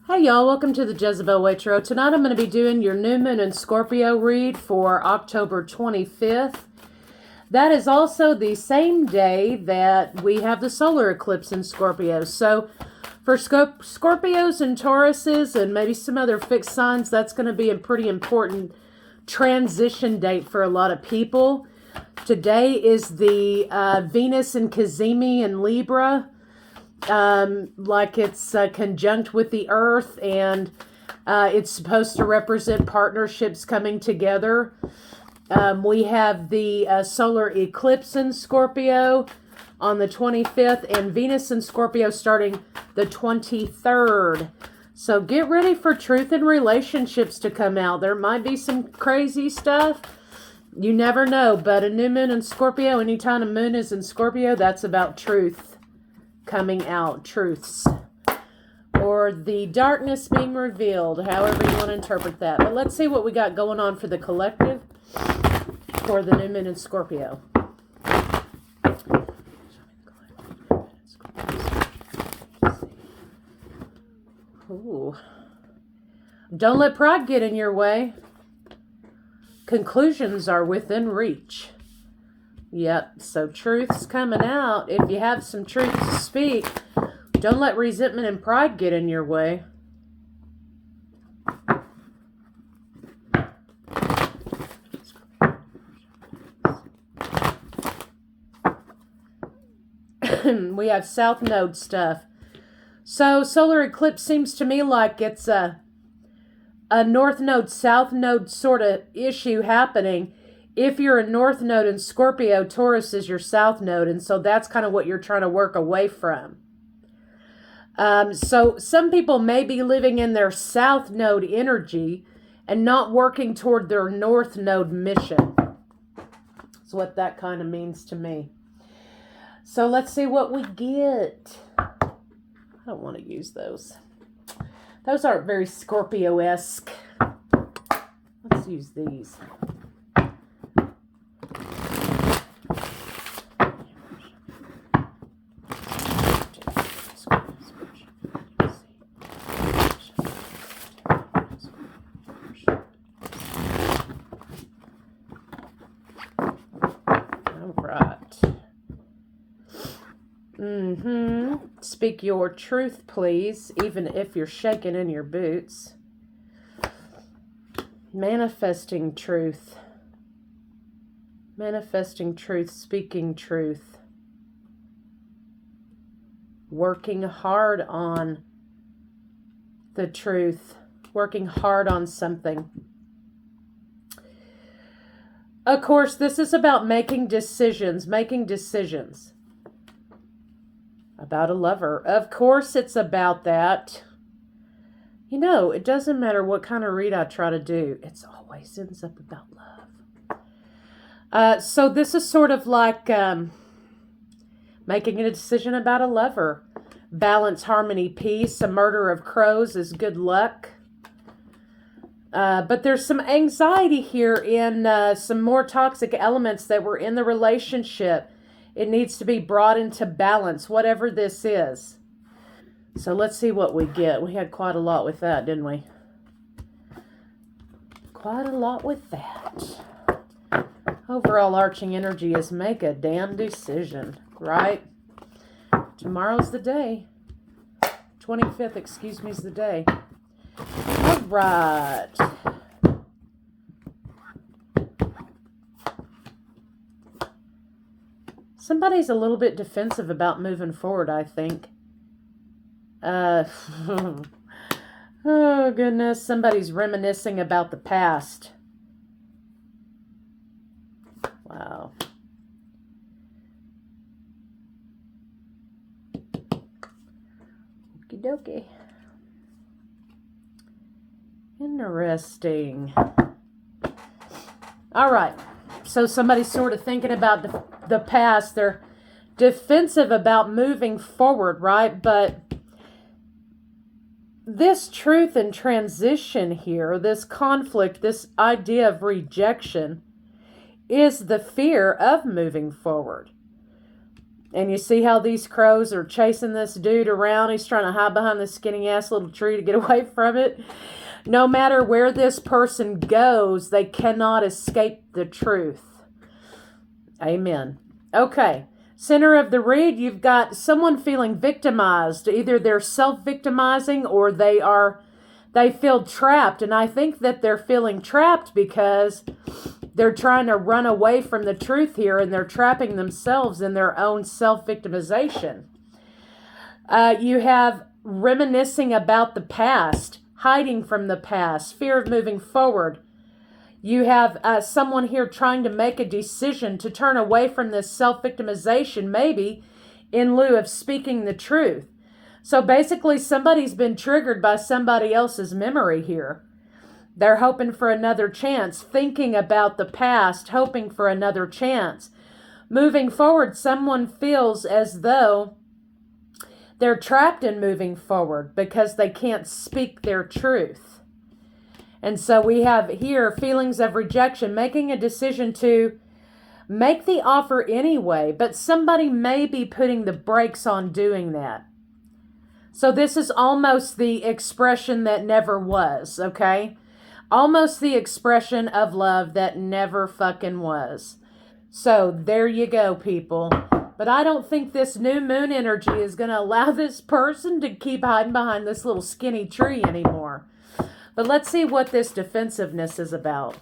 Hey y'all, welcome to the Jezebel Way Tarot. Tonight I'm going to be doing your New Moon and Scorpio read for October 25th. That is also the same day that we have the solar eclipse in Scorpio. So for Scorpios and Tauruses and maybe some other fixed signs, that's going to be a pretty important transition date for a lot of people. Today is the Venus and Cazimi in Libra. Like it's conjunct with the earth, and it's supposed to represent partnerships coming together. We have the solar eclipse in Scorpio on the 25th, and Venus in Scorpio starting the 23rd. So get ready for truth in relationships to come out. There might be some crazy stuff. You never know, but a new moon in Scorpio, anytime a moon is in Scorpio, that's about truth coming out, truths, or the darkness being revealed, however you want to interpret that. But let's see what we got going on for the collective for the new moon in Scorpio. Ooh. Don't let pride get in your way. Conclusions are within reach. Yep, so truth's coming out. If you have some truth to speak, don't let resentment and pride get in your way. We have South Node stuff. So solar eclipse seems to me like it's a North Node, South Node sort of issue happening. If you're a North Node in Scorpio, Taurus is your South Node, and so that's kind of what you're trying to work away from. So some people may be living in their South Node energy and not working toward their North Node mission. That's what that kind of means to me. So let's see what we get. I don't want to use those. Those aren't very Scorpio-esque. Let's use these. Speak your truth, please, even if you're shaking in your boots. Manifesting truth. Manifesting truth, speaking truth. Working hard on the truth. Working hard on something. Of course, this is about making decisions. About a lover. Of course it's about that. You know, it doesn't matter what kind of read I try to do. It always ends up about love. So this is sort of like making a decision about a lover. Balance, harmony, peace. A murder of crows is good luck. But there's some anxiety here in some more toxic elements that were in the relationship. It needs to be brought into balance, whatever this is. So let's see what we get. We had quite a lot with that, didn't we? Quite a lot with that. Overall arching energy is make a damn decision, right? Tomorrow's the day. 25th, excuse me, is the day. All right. Somebody's a little bit defensive about moving forward, I think. Oh, goodness. Somebody's reminiscing about the past. Wow. Okie dokie. Interesting. All right. So somebody's sort of thinking about the past. They're defensive about moving forward, right? But this truth and transition here, this conflict, this idea of rejection is the fear of moving forward. And you see how these crows are chasing this dude around. He's trying to hide behind this skinny ass little tree to get away from it. No matter where this person goes, they cannot escape the truth. Amen. Okay. Center of the read, you've got someone feeling victimized. Either they're self-victimizing or they feel trapped. And I think that they're feeling trapped because they're trying to run away from the truth here, and they're trapping themselves in their own self-victimization. You have reminiscing about the past, hiding from the past, fear of moving forward. You have someone here trying to make a decision to turn away from this self-victimization, maybe in lieu of speaking the truth. So basically, somebody's been triggered by somebody else's memory here. They're hoping for another chance, thinking about the past, hoping for another chance. Moving forward, someone feels as though they're trapped in moving forward because they can't speak their truth. And so we have here feelings of rejection, making a decision to make the offer anyway, but somebody may be putting the brakes on doing that. So this is almost the expression that never was, okay? Almost the expression of love that never fucking was. So there you go, people. But I don't think this new moon energy is going to allow this person to keep hiding behind this little skinny tree anymore. But let's see what this defensiveness is about.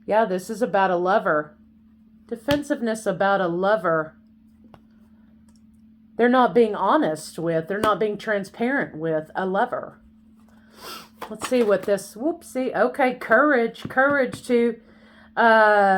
Yeah, this is about a lover. Defensiveness about a lover. They're not being honest with, they're not being transparent with a lover. Let's see what this, whoopsie, okay, courage to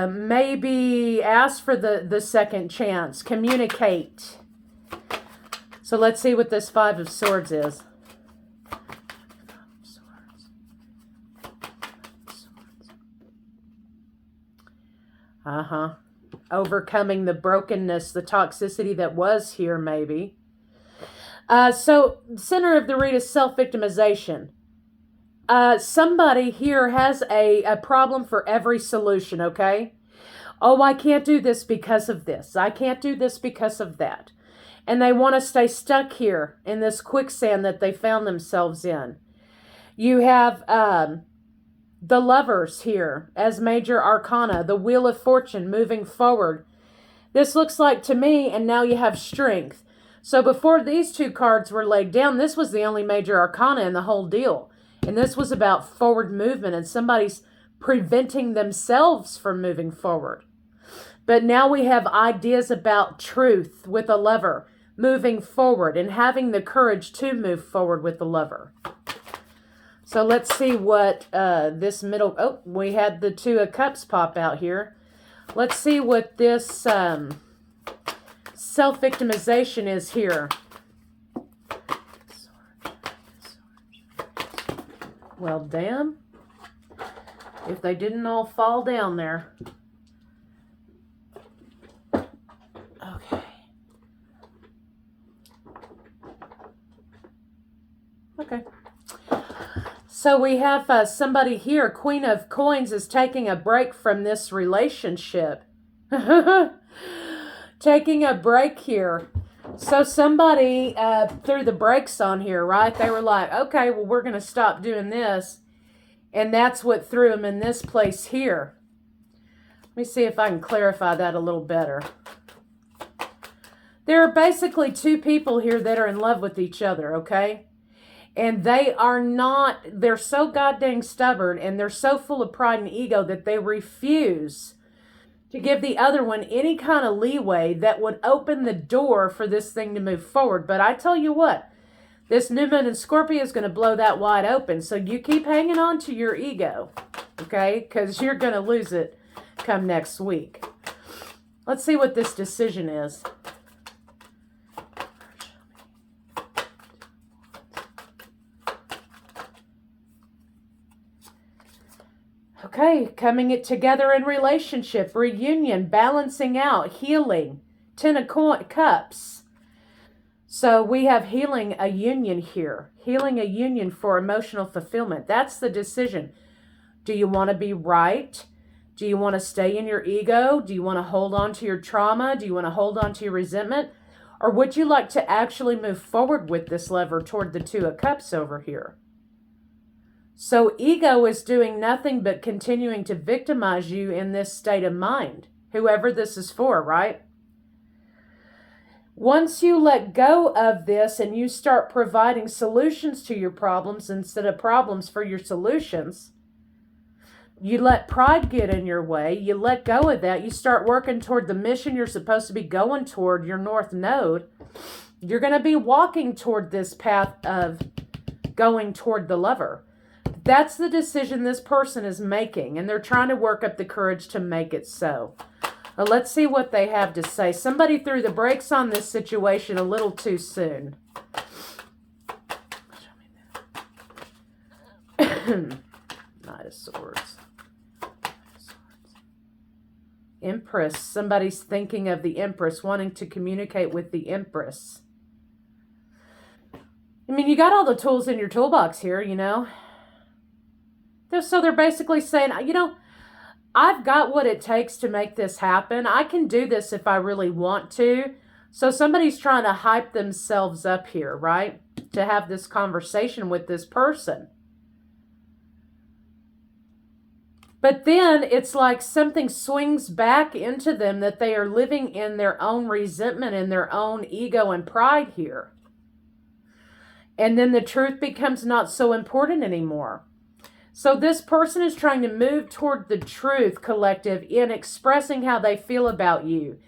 maybe ask for the second chance, communicate. So let's see what this Five of Swords is. Overcoming the brokenness, the toxicity that was here, maybe. So, center of the read is self-victimization. Somebody here has a problem for every solution, okay? Oh, I can't do this because of this. I can't do this because of that. And they want to stay stuck here in this quicksand that they found themselves in. You have the Lovers here as major arcana, the Wheel of Fortune moving forward. This looks like to me, and now you have Strength. So before these two cards were laid down, this was the only major arcana in the whole deal. And this was about forward movement, and somebody's preventing themselves from moving forward. But now we have ideas about truth with a lover, moving forward and having the courage to move forward with the lover. So let's see what this middle... Oh, we had the Two of Cups pop out here. Let's see what this self-victimization is here. Well, damn. If they didn't all fall down there. Okay. Okay. So we have somebody here, Queen of Coins, is taking a break from this relationship. Taking a break here. So somebody threw the brakes on here, right? They were like, okay, well, we're going to stop doing this. And that's what threw them in this place here. Let me see if I can clarify that a little better. There are basically two people here that are in love with each other, okay? And they are not, they're so goddamn stubborn and they're so full of pride and ego that they refuse to give the other one any kind of leeway that would open the door for this thing to move forward. But I tell you what, this new moon in Scorpio is going to blow that wide open. So you keep hanging on to your ego, okay? Because you're going to lose it come next week. Let's see what this decision is. Okay, coming it together in relationship, reunion, balancing out, healing, Ten of Cups. So we have healing a union here. Healing a union for emotional fulfillment. That's the decision. Do you want to be right? Do you want to stay in your ego? Do you want to hold on to your trauma? Do you want to hold on to your resentment? Or would you like to actually move forward with this lover toward the Two of Cups over here? So ego is doing nothing but continuing to victimize you in this state of mind, whoever this is for, right? Once you let go of this and you start providing solutions to your problems instead of problems for your solutions, you let pride get in your way, you let go of that, you start working toward the mission you're supposed to be going toward, your North Node, you're going to be walking toward this path of going toward the lover. That's the decision this person is making, and they're trying to work up the courage to make it so. Well, let's see what they have to say. Somebody threw the brakes on this situation a little too soon. Knight of Swords. Empress. Somebody's thinking of the Empress, wanting to communicate with the Empress. I mean, you got all the tools in your toolbox here, you know. So they're basically saying, you know, I've got what it takes to make this happen. I can do this if I really want to. So somebody's trying to hype themselves up here, right? To have this conversation with this person. But then it's like something swings back into them that they are living in their own resentment and their own ego and pride here. And then the truth becomes not so important anymore. So this person is trying to move toward the truth, collective, in expressing how they feel about you.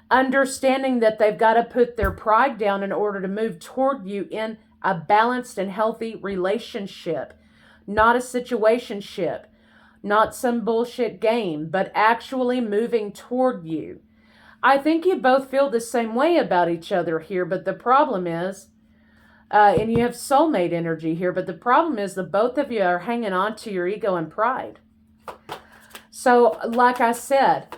Understanding that they've got to put their pride down in order to move toward you in a balanced and healthy relationship. Not a situationship. Not some bullshit game, but actually moving toward you. I think you both feel the same way about each other here, but the problem is, and you have soulmate energy here, but the problem is that both of you are hanging on to your ego and pride. So, like I said,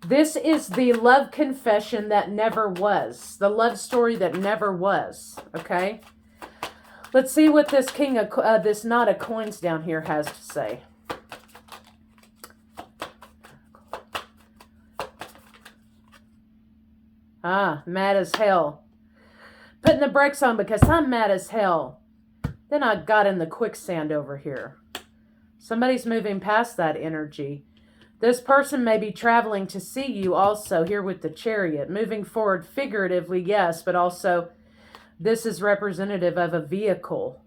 this is the love confession that never was. The love story that never was, okay? Let's see what this this Knot of Coins down here has to say. Mad as hell. Putting the brakes on because I'm mad as hell. Then I got in the quicksand over here. Somebody's moving past that energy. This person may be traveling to see you also here with the Chariot. Moving forward figuratively, yes, but also this is representative of a vehicle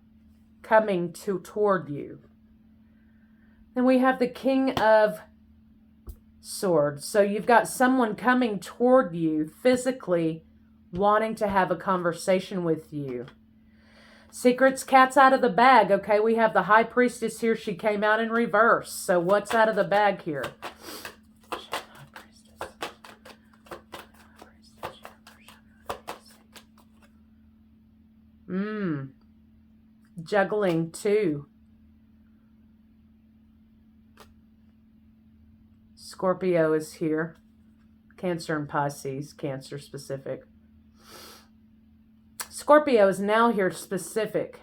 coming toward you. Then we have the King of Swords. So you've got someone coming toward you physically, wanting to have a conversation with you. Secrets, cat's out of the bag. Okay, we have the High Priestess here. She came out in reverse. So what's out of the bag here? Juggling too. Scorpio is here. Cancer and Pisces, Cancer specific. Scorpio is now here specific.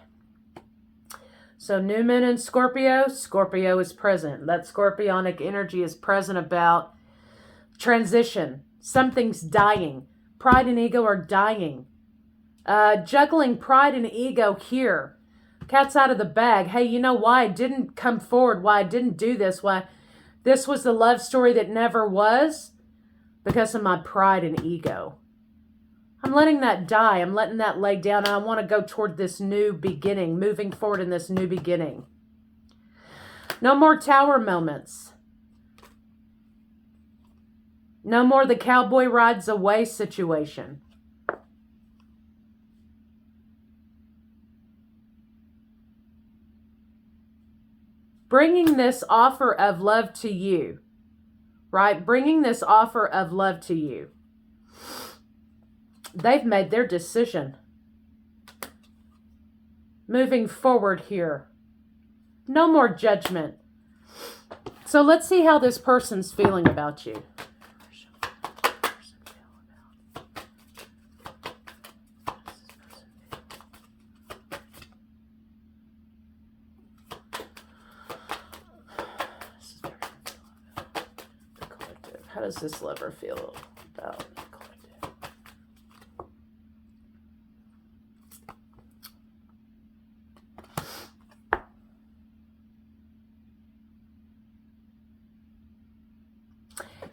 So new moon in Scorpio, Scorpio is present. That scorpionic energy is present about transition. Something's dying. Pride and ego are dying. Juggling pride and ego here. Cat's out of the bag. Hey, you know why I didn't come forward? Why I didn't do this? Why this was the love story that never was? Because of my pride and ego. I'm letting that die. I'm letting that lay down. And I want to go toward this new beginning. Moving forward in this new beginning. No more tower moments. No more the cowboy rides away situation. Bringing this offer of love to you. Right? Bringing this offer of love to you. They've made their decision. Moving forward here. No more judgment. So let's see how this person's feeling about you. How does this lover feel about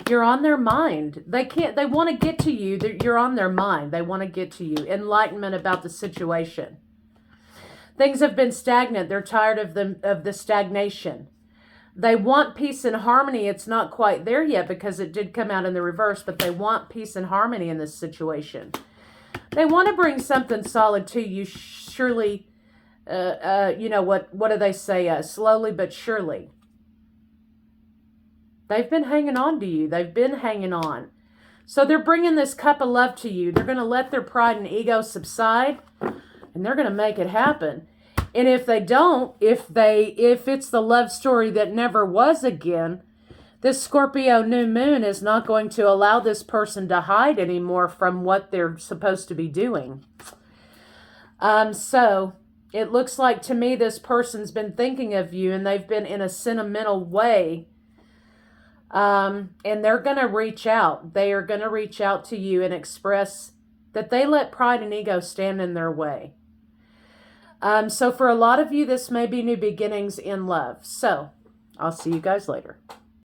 You're on their mind. They want to get to you. You're on their mind. They want to get to you. Enlightenment about the situation. Things have been stagnant. They're tired of the stagnation. They want peace and harmony. It's not quite there yet because it did come out in the reverse, but they want peace and harmony in this situation. They want to bring something solid to you, surely, what do they say? Slowly but surely. They've been hanging on to you. They've been hanging on. So they're bringing this cup of love to you. They're going to let their pride and ego subside, and they're going to make it happen. And if they don't, if it's the love story that never was again, this Scorpio new moon is not going to allow this person to hide anymore from what they're supposed to be doing. So it looks like to me this person's been thinking of you, and they've been in a sentimental way. And they're going to reach out. They are going to reach out to you and express that they let pride and ego stand in their way. So for a lot of you, this may be new beginnings in love. So I'll see you guys later.